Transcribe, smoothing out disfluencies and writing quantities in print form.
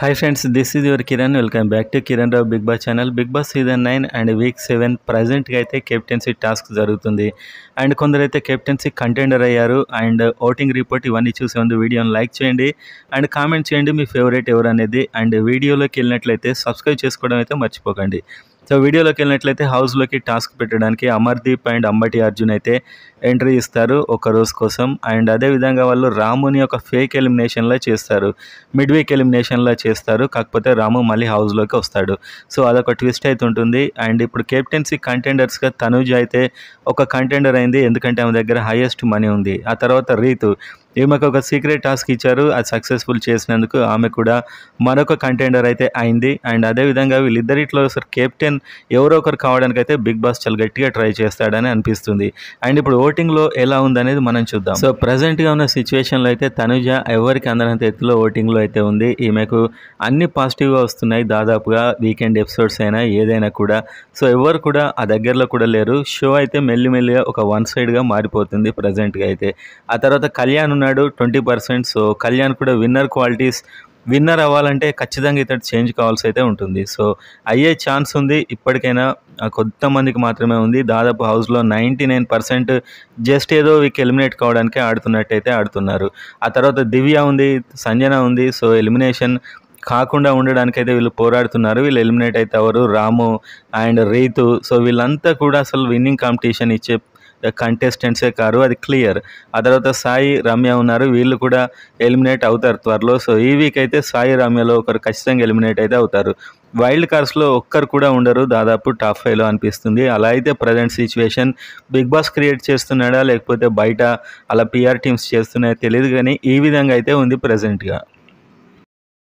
Hi friends, this is your Kiran. Welcome back to Kiran Rao Big Boss channel. Big Boss season 9 and week 7 present గా అయితే captaincy task జరుగుతుంది. And కొందరైతే captaincy contender అయ్యారు. And voting report ఇవన్నీ చూసే ముందు వీడియోని like చేయండి అండ్ కామెంట్ చేయండి మీ ఫేవరెట్ ఎవరు అనేది. అండ్ వీడియోలోకి వెళ్ళినట్లయితే సబ్స్క్రైబ్ చేసుకోవడం అయితే మర్చిపోకండి. సో వీడియోలోకి వెళ్ళినట్లయితే హౌస్లోకి టాస్క్ పెట్టడానికి అమర్దీప్ అండ్ అంబటి అర్జున్ అయితే ఎంట్రీ ఇస్తారు ఒక రోజు కోసం. అండ్ అదేవిధంగా వాళ్ళు రాముని ఒక ఫేక్ ఎలిమినేషన్లో చేస్తారు, మిడ్ వీక్ ఎలిమినేషన్లో చేస్తారు. కాకపోతే రాము మళ్ళీ హౌస్లోకి వస్తాడు. సో అదొక ట్విస్ట్ అయితే ఉంటుంది. అండ్ ఇప్పుడు కెప్టెన్సీ కంటెండర్స్గా తనూజ అయితే ఒక కంటెండర్ అయింది, ఎందుకంటే ఆమె దగ్గర హైయెస్ట్ మనీ ఉంది. ఆ తర్వాత రీతు, ఈమెకు ఒక సీక్రెట్ టాస్క్ ఇచ్చారు, అది సక్సెస్ఫుల్ చేసినందుకు ఆమె కూడా మరొక కంటెండర్ అయితే అయింది. అండ్ అదేవిధంగా వీళ్ళిద్దరిట్లో అసలు కెప్టెన్ ఎవరో ఒకరు కావడానికి అయితే బిగ్ బాస్ చాలా గట్టిగా ట్రై చేస్తాడని అనిపిస్తుంది. అండ్ ఇప్పుడు ఓటింగ్లో ఎలా ఉందనేది మనం చూద్దాం. సో ప్రజెంట్గా ఉన్న సిచ్యువేషన్లో అయితే తనుజ ఎవరికి అందరంత ఎత్తులో ఓటింగ్లో అయితే ఉంది. ఈమెకు అన్ని పాజిటివ్గా వస్తున్నాయి దాదాపుగా, వీకెండ్ ఎపిసోడ్స్ అయినా ఏదైనా కూడా. సో ఎవరు కూడా ఆ దగ్గరలో కూడా లేరు. షో అయితే మెల్లిమెల్లిగా ఒక వన్ సైడ్గా మారిపోతుంది ప్రజెంట్గా అయితే. ఆ తర్వాత కళ్యాణ్ ఉన్నాడు 20%. సో కళ్యాణ్ కూడా విన్నర్ అవ్వాలంటే ఖచ్చితంగా ఇతడు చేంజ్ కావాల్సి అయితే ఉంటుంది. సో అయ్యే ఛాన్స్ ఉంది, ఇప్పటికైనా కొంతమందికి మాత్రమే ఉంది. దాదాపు హౌస్లో 99% జస్ట్ ఏదో వీక్ ఎలిమినేట్ కావడానికే ఆడుతున్నట్టయితే ఆడుతున్నారు. ఆ తర్వాత దివ్య ఉంది, సంజన ఉంది. సో ఎలిమినేషన్ కాకుండా ఉండడానికైతే వీళ్ళు పోరాడుతున్నారు. వీళ్ళు ఎలిమినేట్ అయితే ఎవరు, రాము అండ్ రీతు. సో వీళ్ళంతా కూడా అసలు విన్నింగ్ కాంపిటీషన్ ఇచ్చే కంటెస్టెంట్సే కారు, అది క్లియర్. ఆ తర్వాత సాయి రమ్య ఉన్నారు, వీళ్ళు కూడా ఎలిమినేట్ అవుతారు త్వరలో. సో ఈ వీక్ అయితే సాయి రమ్యలో ఒకరు ఖచ్చితంగా ఎలిమినేట్ అయితే అవుతారు. వైల్డ్ కార్డ్స్లో ఒక్కరు కూడా ఉండరు దాదాపు టాప్ 5లో అనిపిస్తుంది. అలా అయితే present situation Bigg Boss create చేస్తున్నాడా లేకపోతే బయట అలా పిఆర్ టీమ్స్ చేస్తున్నాయో తెలియదు, కానీ ఈ విధంగా అయితే ఉంది ప్రజెంట్గా.